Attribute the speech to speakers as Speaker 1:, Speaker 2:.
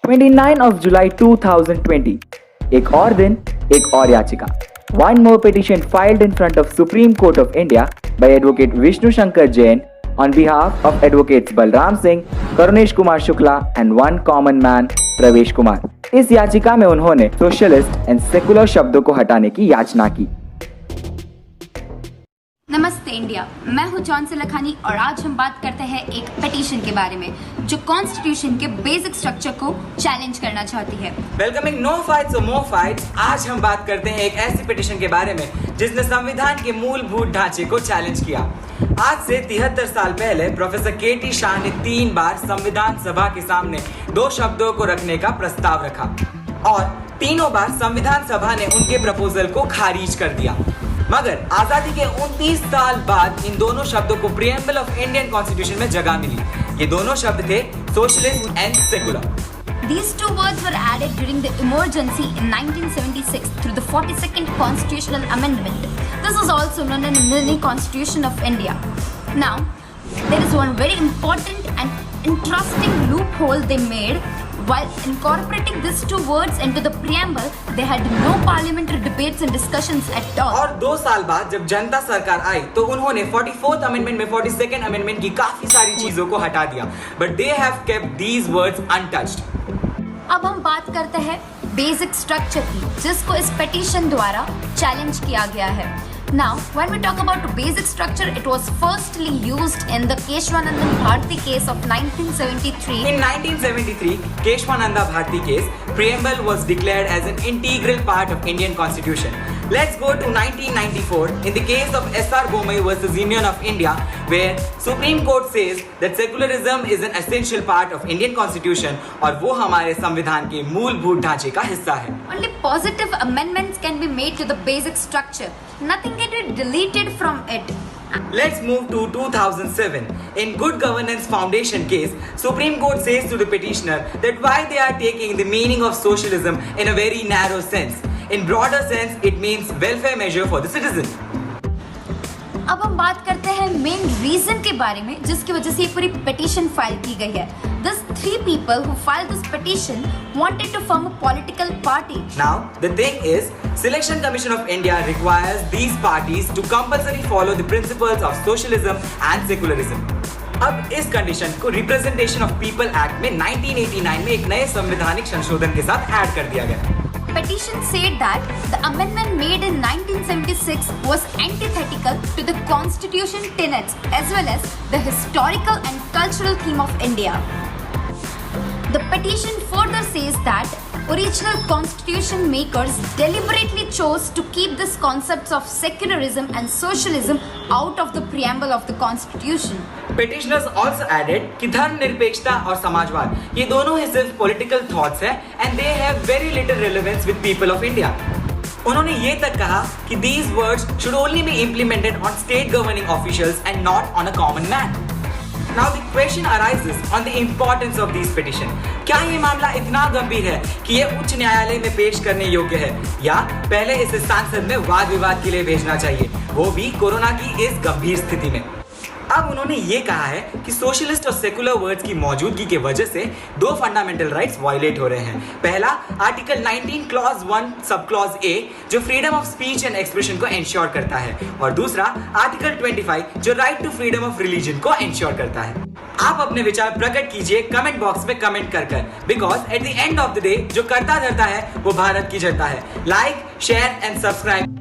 Speaker 1: 29 of July 2020. एक और दिन, एक और याचिका. One more petition filed in front of Supreme Court of India by Advocate Vishnu Shankar Jain on behalf of Advocates Balram Singh, Karunesh Kumar Shukla and one common man, प्रवेश कुमार. इस याचिका में उन्होंने सोशलिस्ट एंड सेकुलर शब्दों को हटाने की याचना की.
Speaker 2: नमस्ते इंडिया, मैं हूं जॉनसन लखानी और आज हम बात करते हैं एक पिटीशन के बारे में जो कॉन्स्टिट्यूशन के बेसिक स्ट्रक्चर को चैलेंज करना चाहती है.
Speaker 3: वेलकमिंग नो फाइट्स और मोर फाइट्स. आज हम बात करते हैं एक ऐसी पिटीशन के बारे में जिसने संविधान के मूलभूत ढांचे को चैलेंज किया. आज से 73 साल पहले प्रोफेसर के.टी. शाह ने 3 बार संविधान सभा के सामने 2 शब्दों को रखने का प्रस्ताव रखा और तीनों बार संविधान सभा ने उनके प्रपोजल को खारिज कर दिया. मगर आजादी के 29 साल बाद इन दोनों शब्दों को प्रीएम्बल ऑफ इंडियन कॉन्स्टिट्यूशन में जगह मिली. ये दोनों शब्द थे socialist and secular.
Speaker 2: These 2 words were added during the emergency in 1976 through the 42nd Constitutional Amendment. This is also known as the Mini Constitution of India. Now, there is one very important and interesting loophole they made. While incorporating these 2 words into the preamble, they had no parliamentary debates and discussions at all.
Speaker 3: और 2 साल बाद जब जनता सरकार आई तो उन्होंने 44th amendment में 42nd amendment की काफी सारी चीजों को हटा दिया. But they have kept these words untouched.
Speaker 2: अब हम बात करते हैं बेसिक स्ट्रक्चर की जिसको इस पिटीशन द्वारा चैलेंज किया गया है. Now, when we talk about basic structure, it was firstly used in the Keshwananda Bharti case of 1973.
Speaker 3: In 1973, Keshwananda Bharti case, preamble was declared as an integral part of Indian Constitution. Let's go to 1994 in the case of S.R. Bomai versus Union of India, where Supreme Court says that secularism is an essential part of Indian Constitution और वो हमारे संविधान के मूलभूत ढांचे का हिस्सा है.
Speaker 2: Only positive amendments can be made to the basic structure. Nothing can be deleted from it.
Speaker 3: Let's move to 2007. In Good Governance Foundation case, Supreme Court says to the petitioner that why they are taking the meaning of socialism in a very narrow sense. In broader sense, it means welfare measure for the citizen.
Speaker 2: अब हम बात करते हैं main reason के बारे में जिसकी वजह से ये पूरी पिटीशन फाइल की गई है. These 3 people who filed this petition wanted to form a political party.
Speaker 3: Now, the thing is, Selection Commission of India requires these parties to compulsorily follow the principles of socialism and secularism. अब इस condition को representation of people act में 1989 में एक नए संवैधानिक संशोधन के साथ ऐड कर दिया गया.
Speaker 2: Petition said that the amendment made in 1976 was antithetical to the constitution tenets as well as the historical and cultural theme of India. The petition further says that original constitution makers deliberately chose to keep these concepts of secularism and socialism out of the preamble of the constitution.
Speaker 3: Petitioners also added कि धर्मनिरपेक्षता और समाजवाद ये दोनों ही सिर्फ political thoughts हैं and they have very little relevance with people of India. उन्होंने ये तक कहा कि these words should only be implemented on state governing officials and not on a common man. Now the question arises on the importance of these petition. क्या ये मामला इतना गंभीर है कि ये उच्च न्यायालय में पेश करने योग्य है या पहले इसे संसद में वाद विवाद के लिए भेजना चाहिए, वो भी कोरोना की इस गंभीर स्थिति में. अब उन्होंने ये कहा है कि सोशलिस्ट और सेकुलर वर्ड्स की मौजूदगी के वजह से 2 फंडामेंटल राइट्स वायलेट हो रहे हैं. पहला आर्टिकल 19 क्लॉज 1 सब क्लॉज ए जो freedom of speech and expression को इंश्योर करता है और दूसरा आर्टिकल 25 जो right to freedom of religion को इंश्योर करता है. आप अपने विचार प्रकट कीजिए कमेंट बॉक्स में कमेंट कर because at the end of the day जो करता धरता है वो भारत की जनता है. Like share and subscribe.